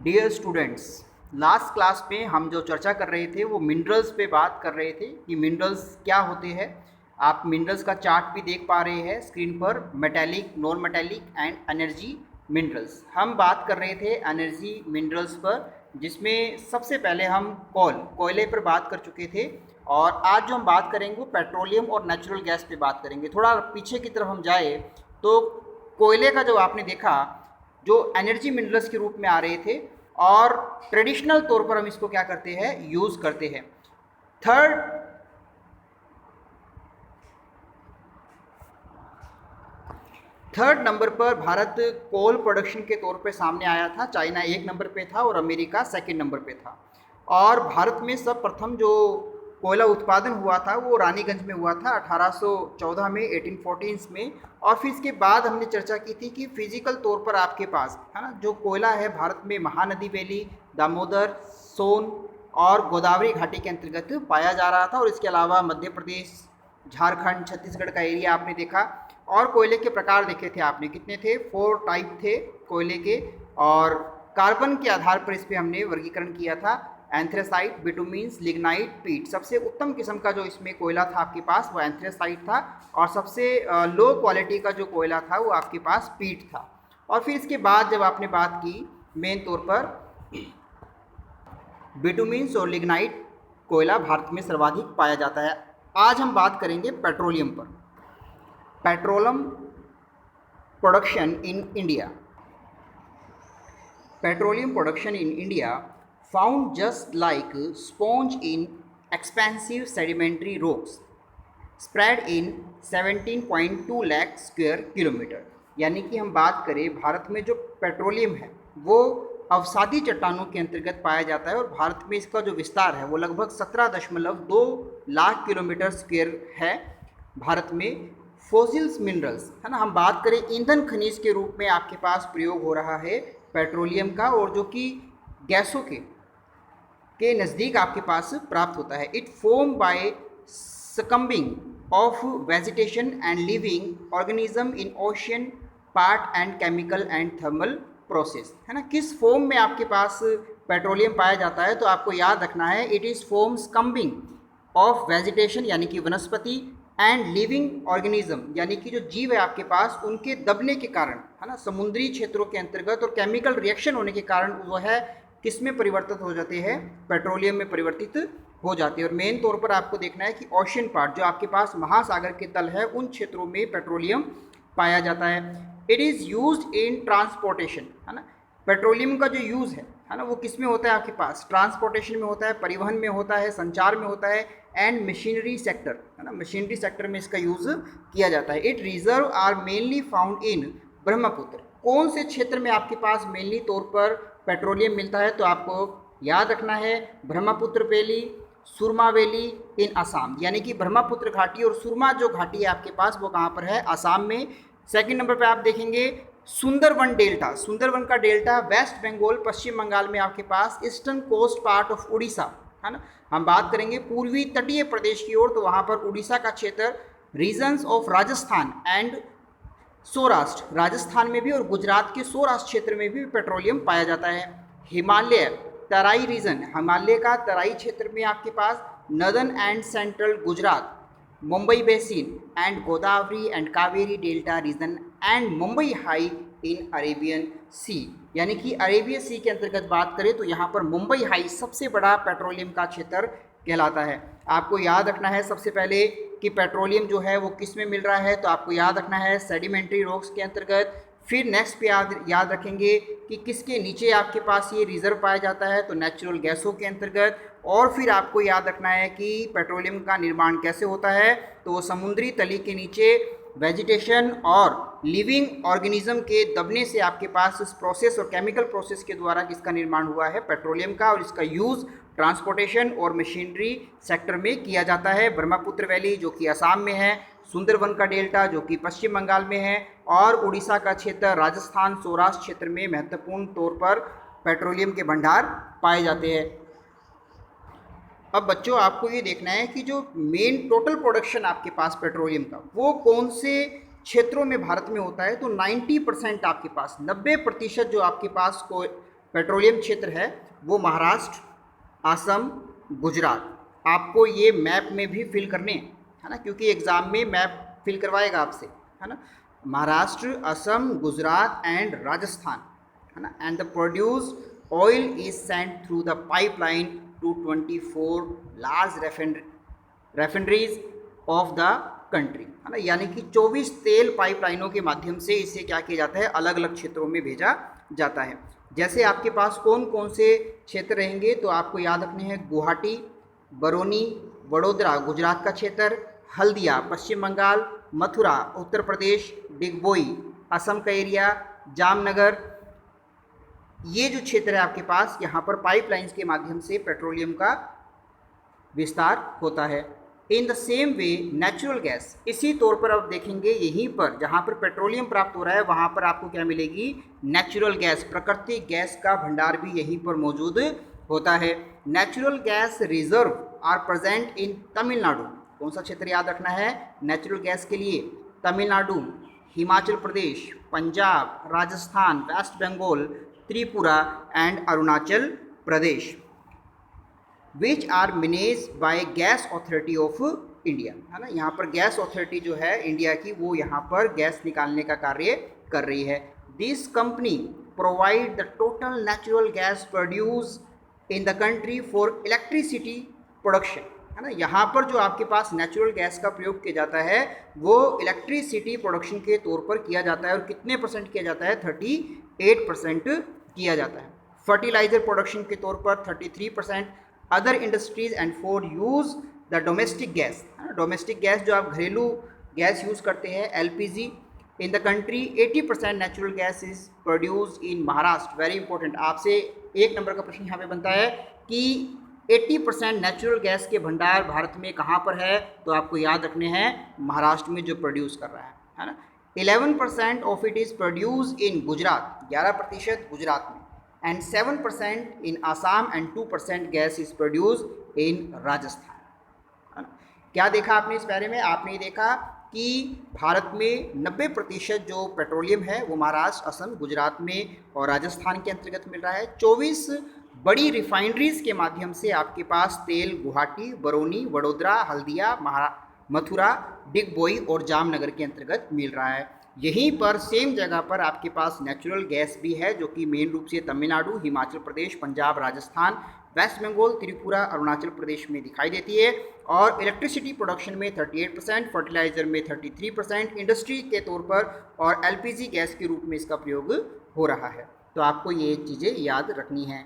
Dear students, last class में हम जो चर्चा कर रहे थे वो मिनरल्स पे बात कर रहे थे कि मिनरल्स क्या होते हैं। आप मिनरल्स का चार्ट भी देख पा रहे हैं स्क्रीन पर, metallic, non metallic and energy minerals. हम बात कर रहे थे एनर्जी मिनरल्स पर, जिसमें सबसे पहले हम कोयले पर बात कर चुके थे। और आज जो हम बात करेंगे वो पेट्रोलियम और नेचुरल गैस पे बात करेंगे। थोड़ा पीछे की तरफ हम जाए तो कोयले का जो आपने देखा जो एनर्जी मिनरल्स के रूप में आ रहे थे, और ट्रेडिशनल तौर पर हम इसको क्या करते हैं, यूज़ करते हैं। थर्ड नंबर पर भारत कोल प्रोडक्शन के तौर पे सामने आया था। चाइना एक नंबर पे था और अमेरिका सेकंड नंबर पे था। और भारत में सब प्रथम जो कोयला उत्पादन हुआ था वो रानीगंज में हुआ था 1814 में, 1814 में। और फिर इसके बाद हमने चर्चा की थी कि फिजिकल तौर पर आपके पास है ना जो कोयला है भारत में महानदी वैली, दामोदर, सोन और गोदावरी घाटी के अंतर्गत पाया जा रहा था। और इसके अलावा मध्य प्रदेश, झारखंड, छत्तीसगढ़ का एरिया आपने देखा। और कोयले के प्रकार देखे थे आपने, कितने थे, 4 टाइप थे कोयले के। और कार्बन के आधार पर इस पर हमने वर्गीकरण किया था, एंथ्रेसाइट, बिटुमिन्स, लिग्नाइट, पीट। सबसे उत्तम किस्म का जो इसमें कोयला था आपके पास वो एंथ्रेसाइट था, और सबसे लो क्वालिटी का जो कोयला था वो आपके पास पीट था। और फिर इसके बाद जब आपने बात की मेन तौर पर बिटुमिन्स और लिग्नाइट कोयला भारत में सर्वाधिक पाया जाता है। आज हम बात करेंगे पेट्रोलियम पर। Petroleum production in India. Petroleum production in India found just like sponge in expansive sedimentary rocks spread in 17.2 lakh square kilometre. यानी कि हम बात करें भारत में जो पेट्रोलियम है वो अवसादी चट्टानों के अंतर्गत पाया जाता है। और भारत में इसका जो विस्तार है वो लगभग 17.2 लाख किलोमीटर स्क्वायर है भारत में। फॉसिल्स मिनरल्स है ना, हम बात करें ईंधन खनिज के रूप में आपके पास प्रयोग हो रहा है पेट्रोलियम का, और जो कि गैसों के नज़दीक आपके पास प्राप्त होता है। It form by succumbing of vegetation and living organism in ocean part and chemical and thermal process, है ना। किस फॉर्म में आपके पास पेट्रोलियम पाया जाता है, तो आपको याद रखना है it is form succumbing of vegetation यानी कि वनस्पति, एंड लिविंग ऑर्गेनिज्म यानी कि जो जीव है आपके पास उनके दबने के कारण, है ना, समुद्री क्षेत्रों के अंतर्गत, और केमिकल रिएक्शन होने के कारण वो है किस में परिवर्तित हो जाते हैं, पेट्रोलियम में परिवर्तित हो जाते हैं। और मेन तौर पर आपको देखना है कि ओशियन पार्ट जो आपके पास महासागर के तल है उन क्षेत्रों में पेट्रोलियम पाया जाता है। It is used in transportation, है ना। पेट्रोलियम का जो यूज़ है ना वो किस में होता है आपके पास, ट्रांसपोर्टेशन में होता है, परिवहन में होता है, संचार में होता है, एंड मशीनरी सेक्टर, है ना, मशीनरी सेक्टर में इसका यूज़ किया जाता है। It reserve are mainly found in Brahmaputra. कौन से क्षेत्र में आपके पास मेनली तौर पर पेट्रोलियम मिलता है, तो आपको याद रखना है Brahmaputra valley, Surma valley in Assam. यानी कि ब्रह्मपुत्र घाटी और सुरमा जो घाटी है आपके पास वो कहाँ पर है, असम में। सेकंड नंबर पे आप देखेंगे सुंदरवन डेल्टा। सुंदरवन का डेल्टा वेस्ट बंगाल, पश्चिम बंगाल में आपके पास, eastern coast part of Orissa, है ना। हम बात करेंगे पूर्वी तटीय प्रदेश की ओर, तो वहाँ पर उड़ीसा का क्षेत्र, regions of Rajasthan and Saurashtra, Rajasthan में भी और गुजरात के सौराष्ट्र क्षेत्र में भी पेट्रोलियम पाया जाता है। हिमालय तराई रीजन, हिमालय का तराई क्षेत्र में आपके पास northern and central Gujarat, Mumbai basin and Godavari and Kaveri delta region and Mumbai high in Arabian Sea. यानी कि अरेबियन सी के अंतर्गत बात करें तो यहाँ पर मुंबई हाई सबसे बड़ा पेट्रोलियम का क्षेत्र कहलाता है। आपको याद रखना है सबसे पहले कि पेट्रोलियम जो है वो किस में मिल रहा है, तो आपको याद रखना है सेडिमेंट्री रॉक्स के अंतर्गत। फिर नेक्स्ट पे याद रखेंगे कि किसके नीचे आपके पास ये रिजर्व पाया जाता है, तो नेचुरल गैसों के अंतर्गत। और फिर आपको याद रखना है कि पेट्रोलियम का निर्माण कैसे होता है, तो समुद्री तली के नीचे वेजिटेशन और लिविंग ऑर्गेनिज्म के दबने से आपके पास इस प्रोसेस और केमिकल प्रोसेस के द्वारा किसका निर्माण हुआ है, पेट्रोलियम का। और इसका यूज़ ट्रांसपोर्टेशन और मशीनरी सेक्टर में किया जाता है। ब्रह्मपुत्र वैली जो कि असम में है, सुंदरवन का डेल्टा जो कि पश्चिम बंगाल में है, और उड़ीसा का क्षेत्र, राजस्थान, सौराष्ट्र क्षेत्र में महत्वपूर्ण तौर पर पेट्रोलियम के भंडार पाए जाते हैं। अब बच्चों आपको ये देखना है कि जो मेन टोटल प्रोडक्शन आपके पास पेट्रोलियम का वो कौन से क्षेत्रों में भारत में होता है, तो 90% आपके पास, 90% जो आपके पास पेट्रोलियम क्षेत्र है वो महाराष्ट्र, असम, गुजरात। आपको ये मैप में भी फिल करने हैं, है ना, क्योंकि एग्ज़ाम में मैप फिल करवाएगा आपसे, है ना। महाराष्ट्र, असम, गुजरात एंड राजस्थान, है ना। And the produce oil is sent through the pipeline to 24 large refineries of the country, है ना। यानी कि 24 तेल पाइपलाइनों के माध्यम से इसे क्या किया जाता है, अलग अलग क्षेत्रों में भेजा जाता है। जैसे आपके पास कौन कौन से क्षेत्र रहेंगे, तो आपको याद रखने हैं गुवाहाटी, बरौनी, वडोदरा गुजरात का क्षेत्र, हल्दिया पश्चिम बंगाल, मथुरा उत्तर प्रदेश, डिगबोई असम का एरिया, जामनगर, ये जो क्षेत्र है आपके पास, यहाँ पर पाइपलाइंस के माध्यम से पेट्रोलियम का विस्तार होता है। In the same way natural gas, इसी तौर पर आप देखेंगे यहीं पर जहाँ पर पेट्रोलियम प्राप्त हो रहा है वहाँ पर आपको क्या मिलेगी, नेचुरल गैस, प्राकृतिक गैस का भंडार भी यहीं पर मौजूद होता है। Natural gas reserve are present in Tamil Nadu, कौन सा क्षेत्र याद रखना है नेचुरल गैस के लिए, Tamil Nadu, Himachal Pradesh, Punjab, Rajasthan, west Bengal, Tripura and Arunachal Pradesh, which are manage by gas authority of India, है ना। यहाँ पर गैस अथॉरिटी जो है इंडिया की, वो यहाँ पर गैस निकालने का कार्य कर रही है। This company provide the total natural gas produce in the country for electricity production, है ना। यहाँ पर जो आपके पास नेचुरल गैस का प्रयोग किया जाता है वो इलेक्ट्रिसिटी प्रोडक्शन के तौर पर किया जाता है, और कितने परसेंट किया जाता है, 38% किया जाता है। फर्टिलाइजर प्रोडक्शन के तौर पर 33%, other industries and for use the domestic gas, domestic gas जो आप घरेलू गैस यूज़ करते हैं, LPG, in the country 80% natural gas is produced in Maharashtra. Very important, आपसे 1 नंबर का प्रश्न यहाँ पे बनता है कि 80% नेचुरल गैस के भंडार भारत में कहाँ पर है, तो आपको याद रखने हैं महाराष्ट्र में जो प्रोड्यूस कर रहा है ना। 11% of it is produce in Gujarat, 11% Gujarat में, and 7% in Assam and 2% gas is produce in Rajasthan, है ना। क्या देखा आपने इस बारे में, आपने देखा कि भारत में 90% जो पेट्रोलियम है वो महाराष्ट्र, असम, गुजरात में और राजस्थान के अंतर्गत मिल रहा है। 24 बड़ी रिफाइनरीज के माध्यम से आपके पास तेल गुवाहाटी, बरौनी, वडोदरा, हल्दिया, मथुरा, डिगबोई और जामनगर के अंतर्गत मिल रहा है। यहीं पर सेम जगह पर आपके पास नेचुरल गैस भी है जो कि मेन रूप से तमिलनाडु, हिमाचल प्रदेश, पंजाब, राजस्थान, वेस्ट बंगाल, त्रिपुरा, अरुणाचल प्रदेश में दिखाई देती है। और इलेक्ट्रिसिटी प्रोडक्शन में 38%, फर्टिलाइजर में 33%, इंडस्ट्री के तौर पर और एलपीजी गैस के रूप में इसका प्रयोग हो रहा है। तो आपको ये चीज़ें याद रखनी है।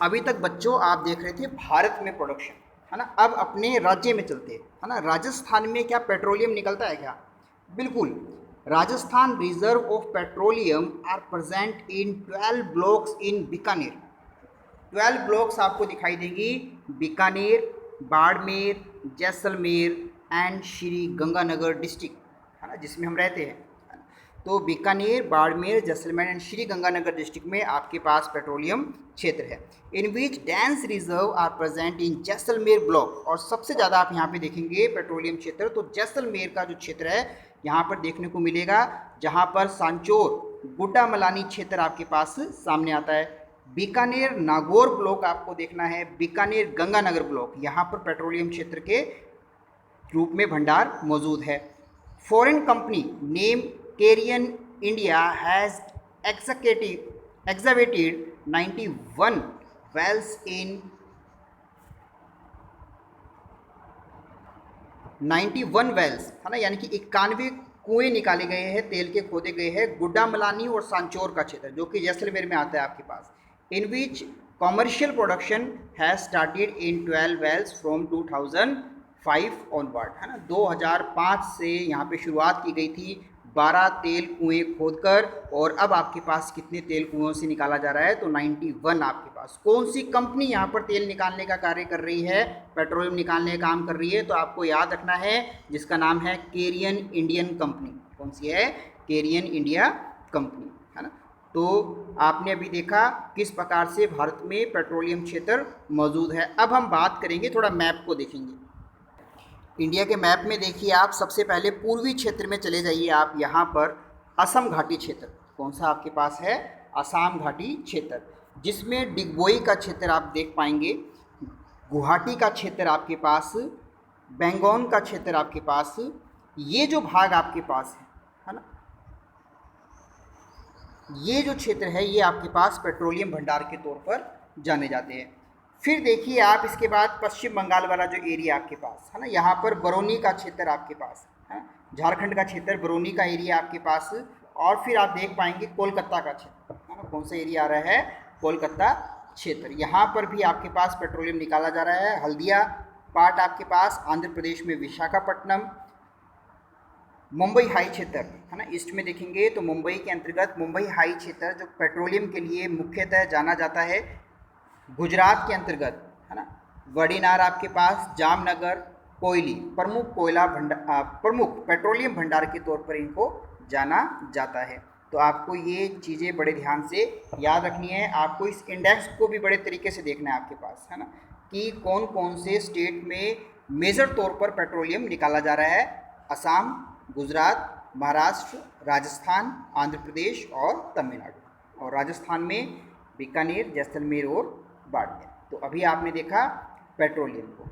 अभी तक बच्चों आप देख रहे थे भारत में प्रोडक्शन, है ना। अब अपने राज्य में चलते हैं, है ना। राजस्थान में क्या पेट्रोलियम निकलता है क्या? बिल्कुल। Rajasthan reserve of petroleum are present in 12 blocks in Bikaner. 12 blocks आपको दिखाई देंगी, बीकानेर, बाड़मेर, जैसलमेर एंड श्री गंगानगर डिस्ट्रिक्ट, है ना, जिसमें हम रहते हैं। तो बीकानेर, बाड़मेर, जैसलमेर एंड श्री गंगानगर डिस्ट्रिक्ट में आपके पास पेट्रोलियम क्षेत्र है। In which dense reserve are present in Jaisalmer block, और सबसे ज़्यादा आप यहाँ पे देखेंगे पेट्रोलियम क्षेत्र तो जैसलमेर का जो क्षेत्र है यहाँ पर देखने को मिलेगा, जहाँ पर सांचोर, गुड्डा मलानी क्षेत्र आपके पास सामने आता है। बीकानेर नागौर ब्लॉक आपको देखना है, बीकानेर गंगानगर ब्लॉक, यहाँ पर पेट्रोलियम क्षेत्र के रूप में भंडार मौजूद है। Foreign company name Cairn India has excavated 91 wells in 91 wells, है ना, यानी कि 91 कुएं निकाले गए हैं, तेल के खोदे गए हैं गुड्डा मलानी और सांचोर का क्षेत्र जो कि जैसलमेर में आता है आपके पास। In which commercial production has started in 12 wells from 2005 onward, है ना। 2005 से यहाँ पे शुरुआत की गई थी 12 तेल कुएं खोदकर, और अब आपके पास कितने तेल कुओं से निकाला जा रहा है, तो 91 आपके पास। कौन सी कंपनी यहाँ पर तेल निकालने का कार्य कर रही है, पेट्रोलियम निकालने का काम कर रही है, तो आपको याद रखना है जिसका नाम है केरियन इंडियन कंपनी। कौन सी है? केरियन इंडिया कंपनी, है ना। तो आपने अभी देखा किस प्रकार से भारत में पेट्रोलियम क्षेत्र मौजूद है। अब हम बात करेंगे, थोड़ा मैप को देखेंगे। इंडिया के मैप में देखिए आप, सबसे पहले पूर्वी क्षेत्र में चले जाइए आप, यहाँ पर असम घाटी क्षेत्र, कौन सा आपके पास है? असम घाटी क्षेत्र, जिसमें डिगबोई का क्षेत्र आप देख पाएंगे, गुवाहाटी का क्षेत्र आपके पास, बेंगोन का क्षेत्र आपके पास, ये जो भाग आपके पास है ना, ये जो क्षेत्र है ये आपके पास पेट्रोलियम भंडार के तौर पर जाने जाते हैं। फिर देखिए आप इसके बाद पश्चिम बंगाल वाला जो एरिया आपके पास है ना, यहाँ पर बरौनी का क्षेत्र आपके पास है, झारखंड का क्षेत्र बरौनी का एरिया आपके पास, और फिर आप देख पाएंगे कोलकाता का क्षेत्र है ना, कौन सा एरिया आ रहा है, कोलकाता क्षेत्र, यहाँ पर भी आपके पास पेट्रोलियम निकाला जा रहा है। हल्दिया पार्ट आपके पास आंध्र प्रदेश में विशाखापट्टनम, मुंबई हाई क्षेत्र है ना, ईस्ट में देखेंगे तो मुंबई के अंतर्गत मुंबई हाई क्षेत्र जो पेट्रोलियम के लिए मुख्यतः जाना जाता है। गुजरात के अंतर्गत है ना, वडीनार आपके पास, जामनगर, कोयली, प्रमुख कोयला भंडार, प्रमुख पेट्रोलियम भंडार के तौर पर इनको जाना जाता है। तो आपको ये चीज़ें बड़े ध्यान से याद रखनी है। आपको इस इंडेक्स को भी बड़े तरीके से देखना है आपके पास है ना, कि कौन कौन से स्टेट में मेजर तौर पर पेट्रोलियम निकाला जा रहा है। असम, गुजरात, महाराष्ट्र, राजस्थान, आंध्र प्रदेश और तमिलनाडु, और राजस्थान में बीकानेर, जैसलमेर और बाड़मेर। तो अभी आपने देखा पेट्रोलियम को।